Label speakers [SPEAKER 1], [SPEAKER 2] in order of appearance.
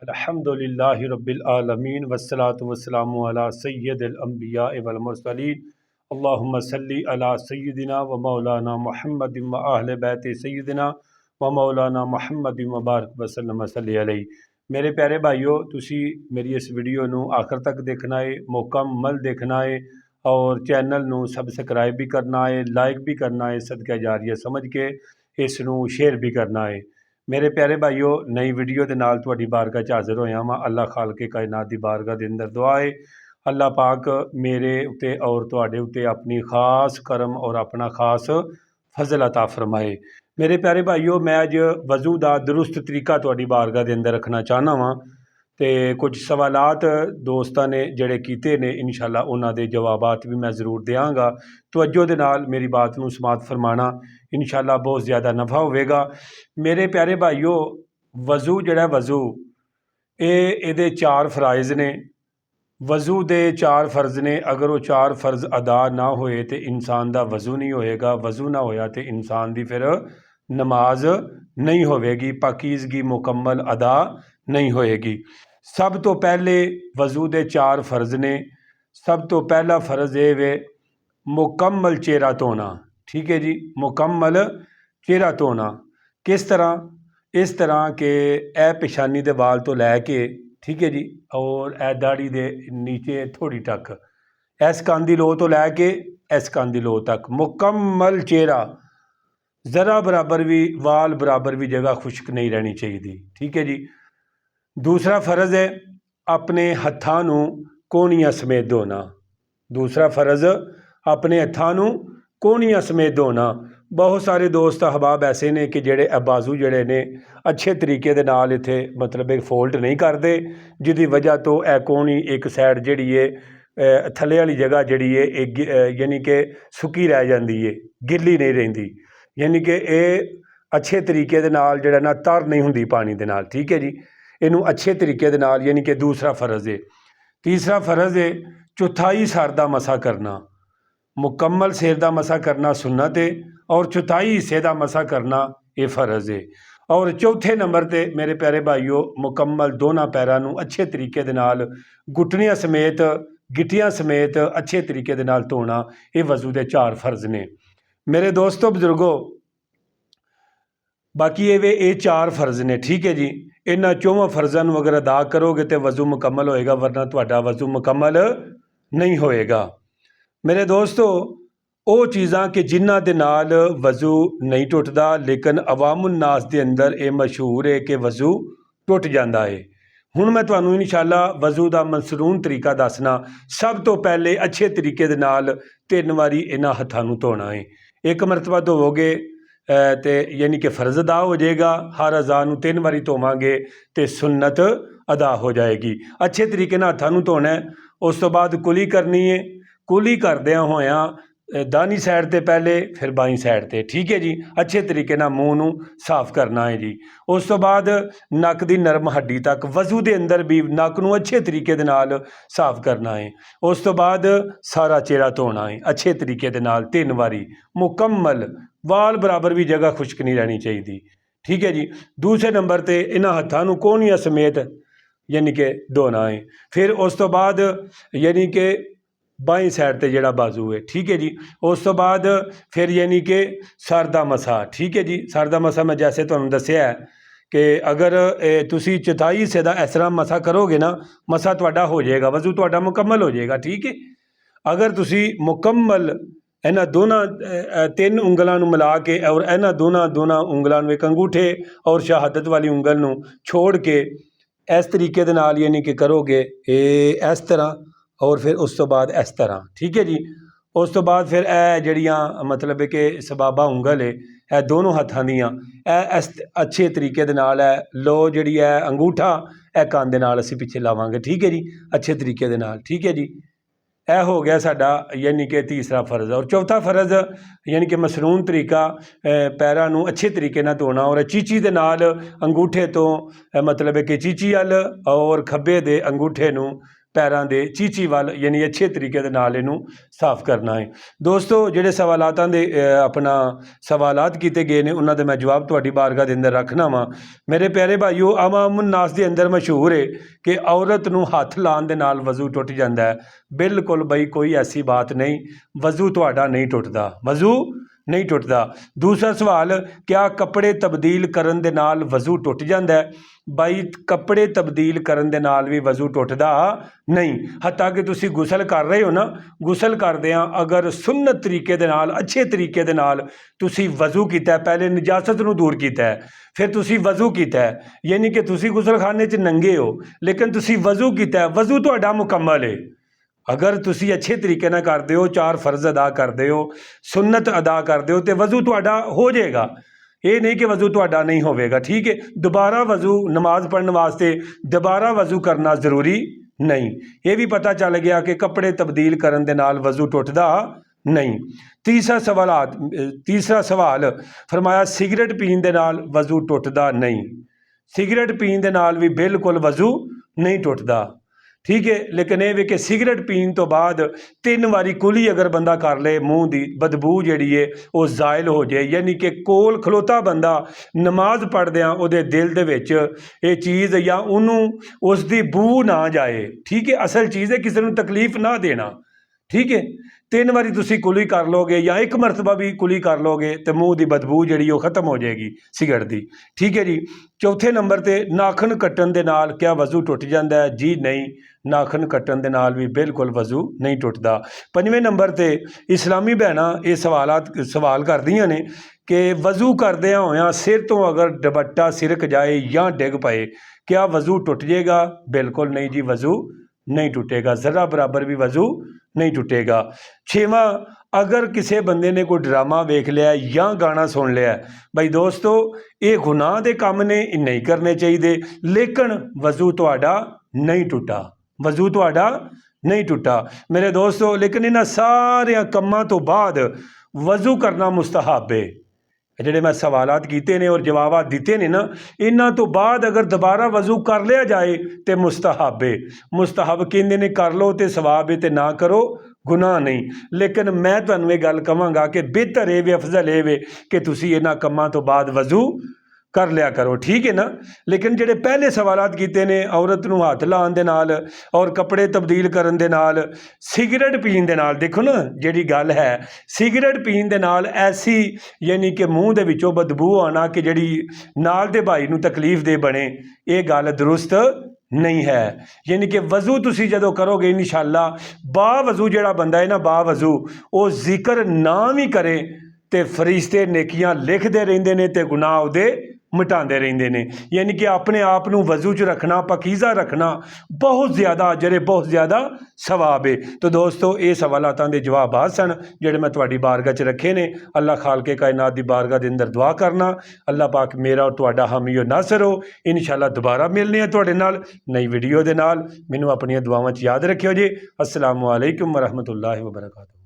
[SPEAKER 1] अल्हम्दुलिल्लाहि रब्बिल आलमीन वस्सलातु वस्सलामु अला सय्यदिल अंबिया वल मुरसलीन अल्लाहुम्मा सल्ली अला सय्यदिना व मौलाना मुहम्मदिन व अहले बैत सय्यदिना व मौलाना मुहम्मदिन व बारक वसल्लम सल्ली अलैहि। मेरे प्यारे भाइयों, तुसी मेरी इस वीडियो नू आखिर तक देखना है, मुकम्मल देखना है और चैनल नू सबसक्राइब भी करना है, लाइक भी करना है, सदका जारिया समझ के इस नू शेयर भी करना है। मेरे प्यारे भाईओ, नई वीडियो के नाल तुहाडी बारगाह च हाज़र होया वां। अल्लाह खालके कायनात की बारगाह के अंदर दुआ है अल्लाह पाक मेरे उत्ते और तुहाडे उत्ते अपनी खास करम और अपना खास फजल अता फरमाए। मेरे प्यारे भाईओ, मैं अज वज़ू का दुरुस्त तरीका तुहाडी बारगाह के अंदर रखना चाहना वां ते कुछ सवालात दोस्तां ने जिहड़े कीते ने इंशाअल्लाह उन्हां दे जवाबात भी मैं ज़रूर देंगा। तवज्जो दे नाल मेरी बात नूं समात फरमाना, इंशाअल्लाह बहुत ज़्यादा नफ़ा होवेगा। मेरे प्यारे भाईओ, वज़ू जिहड़ा वज़ू ये चार फ़राइज़ ने। वज़ू दे चार फ़र्ज़ ने, अगर वो चार फ़र्ज़ अदा ना होए तो इंसान का वज़ू नहीं होएगा। वज़ू ना होया तो इंसान की फिर नमाज नहीं होवेगी, पाकीज़गी मुकम्मल अदा नहीं होएगी। सब तो पहले वज़ू दे चार फ़र्ज़ ने। सब तो पहला फ़र्ज़ ये वे मुकम्मल चेहरा धोना। ठीक है जी, मुकम्मल चेहरा धोना। किस तरह? इस तरह के ए पेशानी दे वाल तो लैके, ठीक है जी, और ए दाढ़ी दे नीचे थोड़ी तक, इस कंध दी लो तो लैके इस कंध दी लो तक मुकम्मल चेहरा, ज़रा बराबर भी वाल बराबर भी जगह खुश्क नहीं रहनी चाहिए। ठीक है जी। दूसरा फ़र्ज़ है अपने हत्थां नूं कोहनियां समेत धोना। दूसरा फ़र्ज़ अपने हत्थां नूं कोहनियां समेत धोना। बहुत सारे दोस्त अहबाब ऐसे ने कि जेड़े बाजू जड़े ने अच्छे तरीके दे नाल इत्थे मतलब एक फोल्ड नहीं करते, जिहदी वजह तो ए कोहनी एक साइड जिहड़ी है थल्ले वाली जगह जिहड़ी है एक यानी कि सुक्की रह जाती है, गिल्ली नहीं रहिंदी। यानी कि ये अच्छे तरीके दे नाल जिहड़ा ना तर नहीं हुंदी पानी दे नाल। ठीक है जी, इनू अच्छे तरीके दे नाल, यानी कि दूसरा फ़र्ज़ है। तीसरा फ़र्ज़ है चौथाई सर दा मसा करना। मुकम्मल सिर दा मसा करना सुन्नत है और चौथाई हिस्से दा मसा करना ये फ़र्ज़ है। और चौथे नंबर ते मेरे प्यारे भाईओ, मुकम्मल दोनों पैरों नूं अच्छे तरीके दे नाल घुटनियां समेत, गिट्टियां समेत अच्छे तरीके दे नाल धोना। ये वज़ू दे चार फ़र्ज़ ने। मेरे दोस्तों बुजुर्गों, बाकी ये चार फ़र्ज़ ने। ठीक है जी, इन्हां चौवां फ़र्ज़ां नूं अगर अदा करोगे तो वज़ू मुकम्मल होएगा, वरना तुहाडा वज़ू मुकम्मल नहीं होएगा। मेरे दोस्तों, वो चीज़ां कि जिन्हां दे नाल वज़ू नहीं टुटदा, लेकिन अवामुन नास दे अंदर ये मशहूर है कि वज़ू टुट जाता है। हुण मैं तुहानूं इंशाअल्लाह वज़ू का मसनून तरीका दसना। सब तो पहले अच्छे तरीके दे नाल 3 वारी इन्हां हत्थां नूं धोना है। एक मरतबा धोवोगे तो यानी कि फ़र्ज़ अदा हो जाएगा। हर अज़ा नूं 3 वारी धोवांगे तो सुन्नत अदा हो जाएगी। अच्छे तरीके नाल हत्थां नूं धोना है। उस तो बाद कुली करनी है। कुली करदियां होया दानी साइड ते पहले, फिर बाई साइड ते। ठीक है जी, अच्छे तरीके नाल मूँह नूं साफ करना है जी। उस तो बाद नक दी नरम हड्डी तक, वज़ू दे अंदर भी नक नूं अच्छे तरीके दे नाल साफ करना है। उस तो बाद सारा चेहरा धोना है अच्छे तरीके दे नाल 3 वारी मुकम्मल। वाल बराबर भी जगह खुश्क नहीं रहनी चाहिए। ठीक है जी। दूसरे नंबर ते इन्हां हत्थां नूं कोहनियां समेत यानी कि धोना है। फिर उस तो बाद यानी कि बाई साइड ते जिहड़ा बाजू है। ठीक है जी। उस तो बाद फिर यानी कि सर दा मसा। ठीक है जी, सर दा मसा मैं जैसे तुहानूं दस्सिया है कि अगर तुसी चौथाई हिस्से दा इस तरह मसा करोगे ना, मसा तुहाडा हो जाएगा, वज़ू तुहाडा मुकम्मल हो जाएगा। ठीक है। अगर तुसी मुकम्मल इन्हां दोनों 3 उंगलों नूं मिला के और इन्हां दोनों उंगलों नूं, एक अंगूठे और शहादत वाली उंगल नूं छोड़ के इस तरीके दे नाल यानी कि करोगे इस तरह, और फिर उस तो बाद इस तरह। ठीक है जी। उस तो बाद फिर ए जड़ियाँ मतलब है कि सबाबा उंगल है, ए दोनों हत्थां दियां इस अच्छे तरीके दे नाल लो जिहड़ी है अंगूठा ए कंध दे नाल असीं पिछे लावांगे। ठीक है जी, अच्छे तरीके दे नाल। ठीक है जी। यह हो गया साडा यानी कि तीसरा फ़र्ज़। और चौथा फ़र्ज़ यानी कि मसनून तरीका पैरां नूं अच्छे तरीके नाल धोना और चीची दे नाल अंगूठे तो मतलब है कि चीची अल और खब्बे दे अंगूठे नूं ਪੈਰਾਂ ਦੇ ਚੀਚੀ ਵੱਲ, ਯਾਨੀ ਅੱਛੇ ਤਰੀਕੇ ਦੇ ਨਾਲ ਇਹਨੂੰ ਸਾਫ਼ ਕਰਨਾ ਹੈ। ਦੋਸਤੋ ਜਿਹੜੇ ਸਵਾਲਾਤਾਂ ਦੇ ਆਪਣਾ ਸਵਾਲਾਤ ਕੀਤੇ ਗਏ ਨੇ ਉਹਨਾਂ ਦੇ ਮੈਂ ਜਵਾਬ ਤੁਹਾਡੀ ਬਾਰਗਾਹ ਦੇ ਅੰਦਰ ਰੱਖਣਾ ਵਾ। ਮੇਰੇ ਪਿਆਰੇ ਭਾਈਓ, ਆਵਾਮ ਨਾਸ ਦੇ ਅੰਦਰ ਮਸ਼ਹੂਰ ਹੈ ਕਿ ਔਰਤ ਨੂੰ ਹੱਥ ਲਾਉਣ ਦੇ ਨਾਲ ਵਜ਼ੂ ਟੁੱਟ ਜਾਂਦਾ ਹੈ। ਬਿਲਕੁਲ ਬਈ ਕੋਈ ਐਸੀ ਬਾਤ ਨਹੀਂ, ਵਜ਼ੂ ਤੁਹਾਡਾ ਨਹੀਂ ਟੁੱਟਦਾ, ਵਜ਼ੂ ਨਹੀਂ ਟੁੱਟਦਾ। ਦੂਸਰਾ ਸਵਾਲ, ਕਿਆ ਕੱਪੜੇ ਤਬਦੀਲ ਕਰਨ ਦੇ ਨਾਲ ਵਜ਼ੂ ਟੁੱਟ ਜਾਂਦਾ ਹੈ? ਬਾਈ ਕੱਪੜੇ ਤਬਦੀਲ ਕਰਨ ਦੇ ਨਾਲ ਵੀ ਵਜ਼ੂ ਟੁੱਟਦਾ ਨਹੀਂ। ਹੱਤਾਂ ਕਿ ਤੁਸੀਂ ਗੁਸਲ ਕਰ ਰਹੇ ਹੋ ਨਾ, ਗੁਸਲ ਕਰਦਿਆਂ ਅਗਰ ਸੁੰਨਤ ਤਰੀਕੇ ਦੇ ਨਾਲ, ਅੱਛੇ ਤਰੀਕੇ ਦੇ ਨਾਲ ਤੁਸੀਂ ਵਜ਼ੂ ਕੀਤਾ, ਪਹਿਲੇ ਨਜਾਸਤ ਨੂੰ ਦੂਰ ਕੀਤਾ, ਫਿਰ ਤੁਸੀਂ ਵਜ਼ੂ ਕੀਤਾ, ਯਾਨੀ ਕਿ ਤੁਸੀਂ ਗੁਸਲਖਾਨੇ 'ਚ ਨੰਗੇ ਹੋ ਲੇਕਿਨ ਤੁਸੀਂ ਵਜ਼ੂ ਕੀਤਾ, ਵਜ਼ੂ ਤੁਹਾਡਾ ਮੁਕੰਮਲ ਹੈ। ਅਗਰ ਤੁਸੀਂ ਅੱਛੇ ਤਰੀਕੇ ਨਾਲ ਕਰਦੇ ਹੋ, 4 ਫਰਜ਼ ਅਦਾ ਕਰਦੇ ਹੋ, ਸੁੰਨਤ ਅਦਾ ਕਰਦੇ ਹੋ, ਤਾਂ ਵਜ਼ੂ ਤੁਹਾਡਾ ਹੋ ਜਾਏਗਾ। ਇਹ ਨਹੀਂ ਕਿ ਵਜ਼ੂ ਤੁਹਾਡਾ ਨਹੀਂ ਹੋਵੇਗਾ, ਠੀਕ ਹੈ। ਦੁਬਾਰਾ ਵਜ਼ੂ, ਨਮਾਜ਼ ਪੜ੍ਹਨ ਵਾਸਤੇ ਦੁਬਾਰਾ ਵਜ਼ੂ ਕਰਨਾ ਜ਼ਰੂਰੀ ਨਹੀਂ। ਇਹ ਵੀ ਪਤਾ ਚੱਲ ਗਿਆ ਕਿ ਕੱਪੜੇ ਤਬਦੀਲ ਕਰਨ ਦੇ ਨਾਲ ਵਜ਼ੂ ਟੁੱਟਦਾ ਨਹੀਂ। ਤੀਸਰਾ ਸਵਾਲ ਫਰਮਾਇਆ, ਸਿਗਰਟ ਪੀਣ ਦੇ ਨਾਲ ਵਜ਼ੂ ਟੁੱਟਦਾ ਨਹੀਂ। ਸਿਗਰਟ ਪੀਣ ਦੇ ਨਾਲ ਵੀ ਬਿਲਕੁਲ ਵਜ਼ੂ ਨਹੀਂ ਟੁੱਟਦਾ, ਠੀਕ ਹੈ। ਲੇਕਿਨ ਇਹ ਵੀ ਕਿ ਸਿਗਰਟ ਪੀਣ ਤੋਂ ਬਾਅਦ 3 ਵਾਰੀ ਕੁਲੀ ਅਗਰ ਬੰਦਾ ਕਰ ਲੇ, ਮੂੰਹ ਦੀ ਬਦਬੂ ਜਿਹੜੀ ਹੈ ਉਹ ਜ਼ਾਇਲ ਹੋ ਜਾਏ, ਯਾਨੀ ਕਿ ਕੋਲ ਖਲੋਤਾ ਬੰਦਾ ਨਮਾਜ਼ ਪੜ੍ਹਦਿਆਂ ਉਹਦੇ ਦਿਲ ਦੇ ਵਿੱਚ ਇਹ ਚੀਜ਼ ਜਾਂ ਉਹਨੂੰ ਉਸ ਦੀ ਬੂ ਨਾ ਜਾਏ, ਠੀਕ ਹੈ। ਅਸਲ ਚੀਜ਼ ਹੈ ਕਿਸੇ ਨੂੰ ਤਕਲੀਫ ਨਾ ਦੇਣਾ, ਠੀਕ ਹੈ। 3 ਵਾਰੀ ਤੁਸੀਂ ਕੁਲੀ ਕਰ ਲੋਗੇ ਜਾਂ 1 ਮਰਤਬਾ ਵੀ ਕੁਲੀ ਕਰ ਲੋਗੇ ਤੇ ਮੂੰਹ ਦੀ ਬਦਬੂ ਜਿਹੜੀ ਉਹ ਖਤਮ ਹੋ ਜਾਏਗੀ ਸਿਗਰਟ ਦੀ, ਠੀਕ ਹੈ ਜੀ। ਚੌਥੇ ਨੰਬਰ ਤੇ ਨਾਖਣ ਕੱਟਣ ਦੇ ਨਾਲ ਕਿਆ ਵਜ਼ੂ ਟੁੱਟ ਜਾਂਦਾ ਹੈ? ਜੀ ਨਹੀਂ, ਨਾਖਣ ਕੱਟਣ ਦੇ ਨਾਲ ਵੀ ਬਿਲਕੁਲ ਵਜ਼ੂ ਨਹੀਂ ਟੁੱਟਦਾ। 5ਵੇਂ ਨੰਬਰ ਤੇ ਇਸਲਾਮੀ ਭੈਣਾਂ ਇਹ ਸਵਾਲ ਕਰਦੀਆਂ ਨੇ ਕਿ ਵਜ਼ੂ ਕਰਦਿਆਂ ਹੋਇਆਂ ਸਿਰ ਤੋਂ ਅਗਰ ਦੁਪੱਟਾ ਸਿਰਕ ਜਾਏ ਜਾਂ ਡਿੱਗ ਪਏ, ਕਿਆ ਵਜ਼ੂ ਟੁੱਟ ਜਾਏਗਾ? ਬਿਲਕੁਲ ਨਹੀਂ ਜੀ, ਵਜ਼ੂ ਨਹੀਂ ਟੁੱਟੇਗਾ, ਜ਼ਰਾ ਬਰਾਬਰ ਵੀ ਵਜ਼ੂ ਨਹੀਂ ਟੁੱਟੇਗਾ। 6ਵਾਂ, ਅਗਰ ਕਿਸੇ ਬੰਦੇ ਨੇ ਕੋਈ ਡਰਾਮਾ ਵੇਖ ਲਿਆ ਜਾਂ ਗਾਣਾ ਸੁਣ ਲਿਆ, ਬਈ ਦੋਸਤੋ ਇਹ ਗੁਨਾਹ ਦੇ ਕੰਮ ਨੇ, ਇਹ ਨਹੀਂ ਕਰਨੇ ਚਾਹੀਦੇ, ਲੇਕਿਨ ਵਜ਼ੂ ਤੁਹਾਡਾ ਨਹੀਂ ਟੁੱਟਾ, ਵਜ਼ੂ ਤੁਹਾਡਾ ਨਹੀਂ ਟੁੱਟਾ ਮੇਰੇ ਦੋਸਤੋ। ਲੇਕਿਨ ਇਹਨਾਂ ਸਾਰਿਆਂ ਕੰਮਾਂ ਤੋਂ ਬਾਅਦ ਵਜ਼ੂ ਕਰਨਾ ਮੁਸਤਹਬ ਹੈ। ਜਿਹੜੇ ਮੈਂ ਸਵਾਲਾਤ ਕੀਤੇ ਨੇ ਔਰ ਜਵਾਬਾਤ ਦਿੱਤੇ ਨੇ ਨਾ, ਇਹਨਾਂ ਤੋਂ ਬਾਅਦ ਅਗਰ ਦੁਬਾਰਾ ਵਜ਼ੂ ਕਰ ਲਿਆ ਜਾਏ ਤੇ ਮੁਸਤਹਬ ਹੈ। ਮੁਸਤਹਬ ਕਹਿੰਦੇ ਨੇ ਕਰ ਲਓ ਤੇ ਸਵਾਬ ਹੈ, ਤੇ ਨਾ ਕਰੋ ਗੁਨਾਹ ਨਹੀਂ। ਲੇਕਿਨ ਮੈਂ ਤੁਹਾਨੂੰ ਇਹ ਗੱਲ ਕਹਾਂਗਾ ਕਿ ਬਿਹਤਰ ਇਹ ਵੇ, ਅਫਜ਼ਲ ਇਹ ਵੇ ਕਿ ਤੁਸੀਂ ਇਹਨਾਂ ਕੰਮਾਂ ਤੋਂ ਬਾਅਦ ਵਜ਼ੂ ਕਰ ਲਿਆ ਕਰੋ, ਠੀਕ ਹੈ ਨਾ। ਲੇਕਿਨ ਜਿਹੜੇ ਪਹਿਲੇ ਸਵਾਲਾਤ ਕੀਤੇ ਨੇ, ਔਰਤ ਨੂੰ ਹੱਥ ਲਾਉਣ ਦੇ ਨਾਲ ਔਰ ਕੱਪੜੇ ਤਬਦੀਲ ਕਰਨ ਦੇ ਨਾਲ, ਸਿਗਰਟ ਪੀਣ ਦੇ ਨਾਲ, ਦੇਖੋ ਨਾ ਜਿਹੜੀ ਗੱਲ ਹੈ, ਸਿਗਰਟ ਪੀਣ ਦੇ ਨਾਲ ਐਸੀ ਯਾਨੀ ਕਿ ਮੂੰਹ ਦੇ ਵਿੱਚੋਂ ਬਦਬੂ ਆਉਣਾ ਕਿ ਜਿਹੜੀ ਨਾਲ ਦੇ ਭਾਈ ਨੂੰ ਤਕਲੀਫ ਦੇ ਬਣੇ, ਇਹ ਗੱਲ ਦਰੁਸਤ ਨਹੀਂ ਹੈ। ਯਾਨੀ ਕਿ ਵਜ਼ੂ ਤੁਸੀਂ ਜਦੋਂ ਕਰੋਗੇ ਇਨਸ਼ਾਅੱਲਾ, ਬਾਵਜ਼ੂ ਜਿਹੜਾ ਬੰਦਾ ਹੈ ਨਾ, ਬਾਵਜ਼ੂ ਉਹ ਜ਼ਿਕਰ ਨਾ ਵੀ ਕਰੇ ਤੇ ਫਰਿਸ਼ਤੇ ਨੇਕੀਆਂ ਲਿਖਦੇ ਰਹਿੰਦੇ ਨੇ ਤੇ ਗੁਨਾਹ ਉਹਦੇ ਮਿਟਾਉਂਦੇ ਰਹਿੰਦੇ ਨੇ। ਯਾਨੀ ਕਿ ਆਪਣੇ ਆਪ ਨੂੰ ਵਜ਼ੂ 'ਚ ਰੱਖਣਾ, ਪਾਕੀਜ਼ਾ ਰੱਖਣਾ ਬਹੁਤ ਜ਼ਿਆਦਾ ਅਜਰ ਹੈ, ਬਹੁਤ ਜ਼ਿਆਦਾ ਸਵਾਬ ਹੈ। ਤਾਂ ਦੋਸਤੋ ਇਹ ਸਵਾਲਾਤਾਂ ਦੇ ਜਵਾਬਾਤ ਸਨ ਜਿਹੜੇ ਮੈਂ ਤੁਹਾਡੀ ਬਾਰਗਾਹ 'ਚ ਰੱਖੇ ਨੇ। ਅੱਲਾਹ ਖਾਲਕੇ ਕਾਇਨਾਤ ਦੀ ਬਾਰਗਾਹ ਦੇ ਅੰਦਰ ਦੁਆ ਕਰਨਾ, ਅੱਲਾਹ ਪਾਕ ਮੇਰਾ ਔਰ ਤੁਹਾਡਾ ਹਾਮੀ ਔਰ ਨਾਸਰ ਹੋ। ਇਨਸ਼ਾਅੱਲਾ ਦੁਬਾਰਾ ਮਿਲਨੇ ਆ ਤੁਹਾਡੇ ਨਾਲ ਨਈ ਵੀਡੀਓ ਦੇ ਨਾਲ। ਮੈਨੂੰ ਆਪਣੀਆਂ ਦੁਆਵਾਂ 'ਚ ਯਾਦ ਰੱਖਿਓ ਜੀ। अस्सलामु अलैकुम वरहमतुल्लाहि वबरकातुहू।